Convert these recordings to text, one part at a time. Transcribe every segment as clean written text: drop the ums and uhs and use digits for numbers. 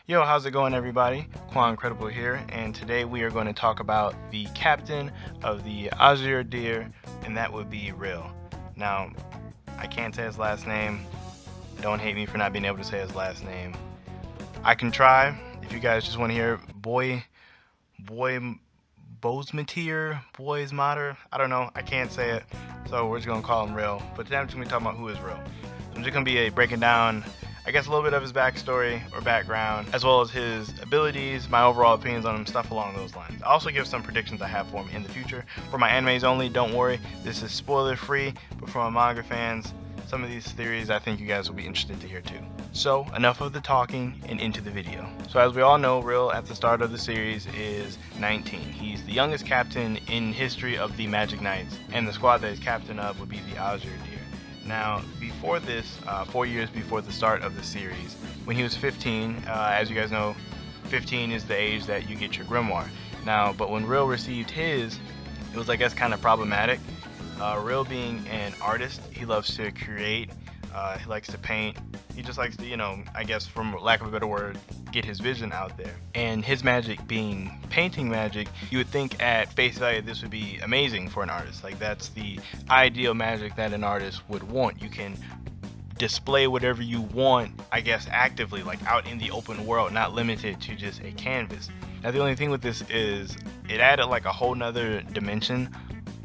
Yo, how's it going, everybody? Quancredible here, and today we are going to talk about the captain of the Azure Deer, and that would be Rill. Now, I can't say his last name. Don't hate me for not being able to say his last name. I can try. If you guys just want to hear Boismortier, I don't know. I can't say it, so we're just gonna call him Rill. But today I'm just gonna be talking about who is Rill. I'm just gonna be breaking down, I guess, a little bit of his backstory or background, as well as his abilities, my overall opinions on him, stuff along those lines. I'll also give some predictions I have for him in the future. For my animes only, don't worry, this is spoiler free, but for my manga fans, some of these theories I think you guys will be interested to hear too. So enough of the talking and into the video. So as we all know, Rill at the start of the series is 19. He's the youngest captain in history of the Magic Knights, and the squad that he's captain of would be the Azure Deer. Now, before this, 4 years before the start of the series, when he was 15, as you guys know, 15 is the age that you get your grimoire. Now, but when Rill received his, it was, I guess, kind of problematic. Rill being an artist, he loves to create, he likes to paint, he just likes to, I guess, from lack of a better word, get his vision out there. And his magic being painting magic, you would think at face value this would be amazing for an artist. Like, that's the ideal magic that an artist would want. You can display whatever you want, I guess, actively, like out in the open world, not limited to just a canvas. Now, the only thing with this is it added like a whole nother dimension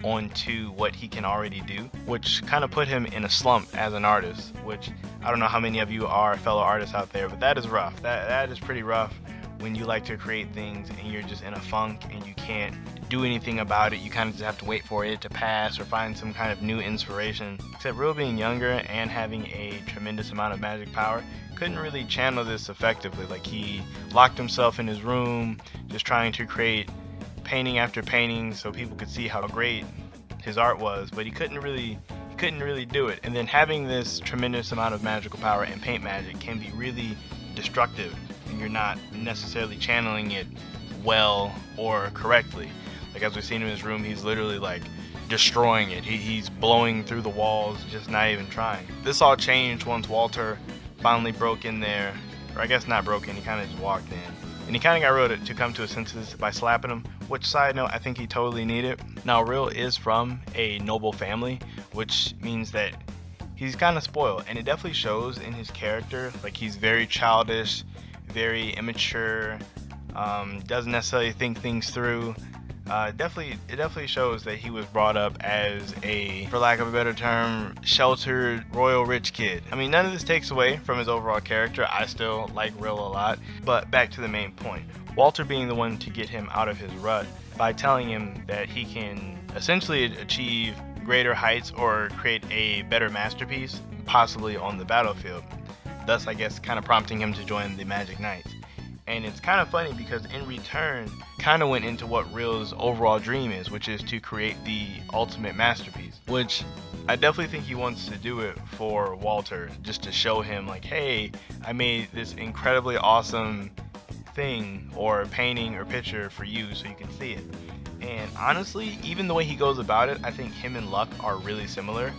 onto what he can already do, which kind of put him in a slump as an artist, which I don't know how many of you are fellow artists out there, but that is rough. That is pretty rough when you like to create things and you're just in a funk and you can't do anything about it. You kind of just have to wait for it to pass or find some kind of new inspiration. Except Rill being younger and having a tremendous amount of magic power, couldn't really channel this effectively. Like, he locked himself in his room just trying to create painting after painting so people could see how great his art was, but he couldn't really do it. And then having this tremendous amount of magical power and paint magic can be really destructive, and you're not necessarily channeling it well or correctly. Like, as we've seen in his room, he's literally like destroying it. He's blowing through the walls, just not even trying. This all changed once Walter finally broke in there, or I guess not broke in, he kind of just walked in. And he kind of got Rill to come to his senses by slapping him, which, side note, I think he totally needed. Now, Rill is from a noble family, which means that he's kind of spoiled, and it definitely shows in his character. Like, he's very childish, very immature, doesn't necessarily think things through. It definitely shows that he was brought up as a, for lack of a better term, sheltered, royal rich kid. I mean, none of this takes away from his overall character. I still like Rill a lot, but back to the main point. Walter being the one to get him out of his rut by telling him that he can essentially achieve greater heights or create a better masterpiece, possibly on the battlefield. Thus, I guess, kind of prompting him to join the Magic Knights. And it's kind of funny because in return, kind of went into what Rill's overall dream is, which is to create the ultimate masterpiece, which I definitely think he wants to do it for Walter, just to show him like, hey, I made this incredibly awesome thing or painting or picture for you so you can see it. And honestly, even the way he goes about it, I think him and Luck are really similar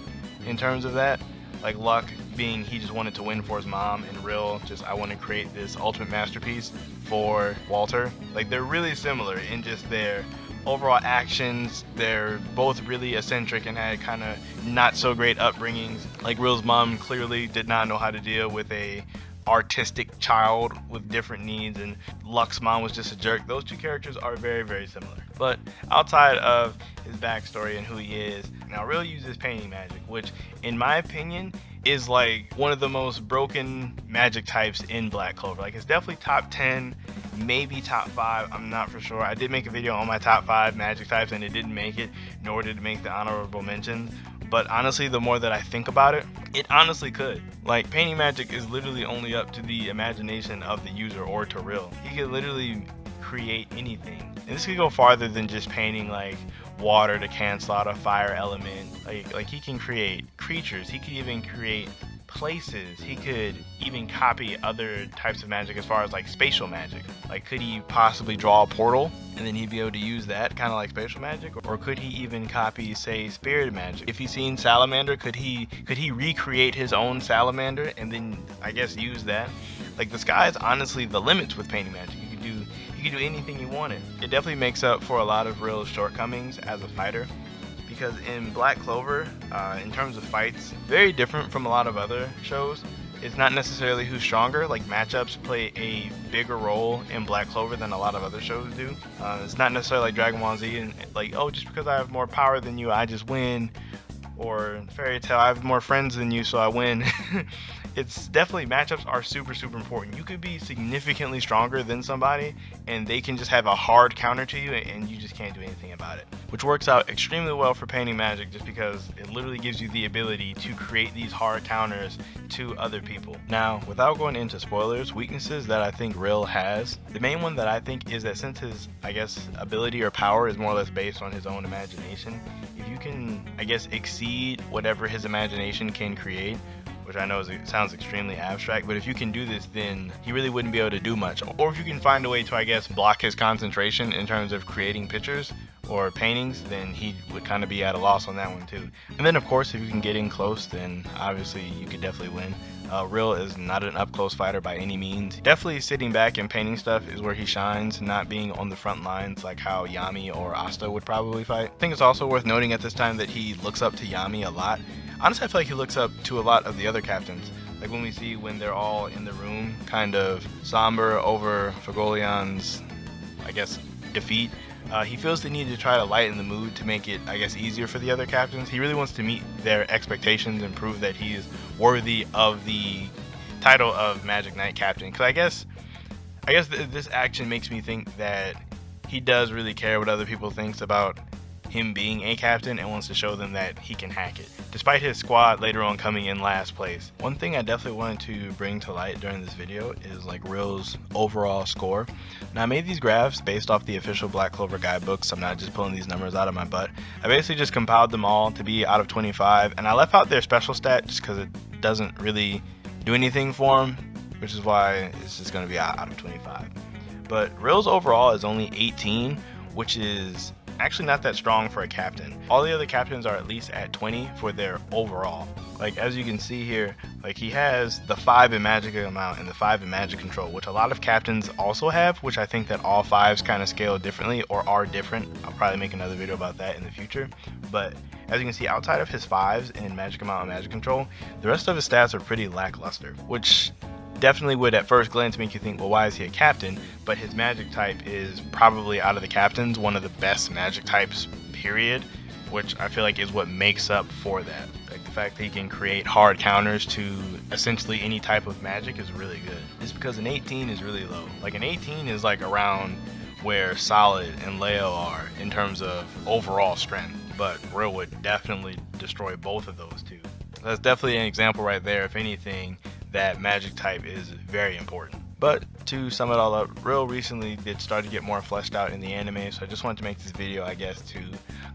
in terms of that. Like, Luck being he just wanted to win for his mom, and Rill just, I want to create this ultimate masterpiece for Walter. Like, they're really similar in just their overall actions. They're both really eccentric and had kind of not so great upbringings. Like, Rill's mom clearly did not know how to deal with a artistic child with different needs, and Luck's mom was just a jerk. Those two characters are very, very similar. But outside of his backstory and who he is, now Rill uses painting magic, which in my opinion is like one of the most broken magic types in Black Clover. Like, it's definitely top 10, maybe top 5, I'm not for sure. I did make a video on my top 5 magic types and it didn't make it, nor did it make the honorable mentions. But honestly, the more that I think about it, it honestly could. Like, painting magic is literally only up to the imagination of the user or to Rill. He could literally create anything. And this could go farther than just painting like water to cancel out a fire element. Like he can create creatures. He could even create places. He could even copy other types of magic as far as like spatial magic. Like, could he possibly draw a portal and then he'd be able to use that kind of like spatial magic? Or could he even copy, say, spirit magic? If he's seen salamander, could he recreate his own salamander and then I guess use that? Like, the sky is honestly the limits with painting magic. You can do anything you wanted. It definitely makes up for a lot of Rill's shortcomings as a fighter, because in Black Clover, in terms of fights, very different from a lot of other shows. It's not necessarily who's stronger. Like, matchups play a bigger role in Black Clover than a lot of other shows do. It's not necessarily like Dragon Ball Z and like, oh, just because I have more power than you, I just win. Or Fairy Tail, I have more friends than you, so I win. It's definitely, matchups are super important. You could be significantly stronger than somebody and they can just have a hard counter to you and you just can't do anything about it, which works out extremely well for painting magic, just because it literally gives you the ability to create these hard counters to other people. Now, without going into spoilers, weaknesses that I think Rill has, the main one that I think is that since his, I guess, ability or power is more or less based on his own imagination, if you can, I guess, exceed whatever his imagination can create, which I know sounds extremely abstract, but if you can do this, then he really wouldn't be able to do much. Or if you can find a way to, I guess, block his concentration in terms of creating pictures or paintings, then he would kind of be at a loss on that one too. And then of course, if you can get in close, then obviously you could definitely win. Rill is not an up-close fighter by any means. Definitely sitting back and painting stuff is where he shines, not being on the front lines like how Yami or Asta would probably fight. I think it's also worth noting at this time that he looks up to Yami a lot. Honestly, I feel like he looks up to a lot of the other captains. Like when we see when they're all in the room, kind of somber over Fagolion's, I guess, defeat. He feels the need to try to lighten the mood to make it, I guess, easier for the other captains. He really wants to meet their expectations and prove that he is worthy of the title of Magic Knight Captain. Because I guess this action makes me think that he does really care what other people think about him being a captain and wants to show them that he can hack it, despite his squad later on coming in last place. One thing I definitely wanted to bring to light during this video is like Rill's overall score. Now, I made these graphs based off the official Black Clover guidebooks. I'm not just pulling these numbers out of my butt. I basically just compiled them all to be out of 25, and I left out their special stat just because it doesn't really do anything for him, which is why it's just going to be out of 25. But Rill's overall is only 18, which is actually not that strong for a captain. All the other captains are at least at 20 for their overall. Like, as you can see here, like, he has the 5 in magic amount and the 5 in magic control, which a lot of captains also have, which I think that all 5s kind of scale differently or are different. I'll probably make another video about that in the future. But as you can see, outside of his 5s in magic amount and magic control, the rest of his stats are pretty lackluster, which definitely would at first glance make you think, well, why is he a captain? But his magic type is probably, out of the captains, one of the best magic types, period, which I feel like is what makes up for that. Like, the fact that he can create hard counters to essentially any type of magic is really good. It's because an 18 is really low. Like, an 18 is like around where Solid and Leo are in terms of overall strength, but Rill would definitely destroy both of those two. That's definitely an example right there, if anything, that magic type is very important. But to sum it all up, Rill recently did start to get more fleshed out in the anime, so I just wanted to make this video, I guess, to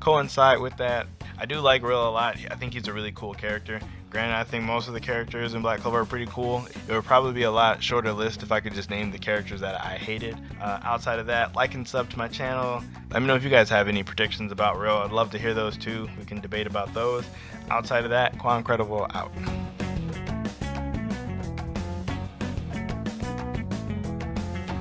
coincide with that. I do like Rill a lot. I think he's a really cool character. Granted, I think most of the characters in Black Clover are pretty cool. It would probably be a lot shorter list if I could just name the characters that I hated. Outside of that, like and sub to my channel. Let me know if you guys have any predictions about Rill. I'd love to hear those too. We can debate about those. Outside of that, Quancredible out.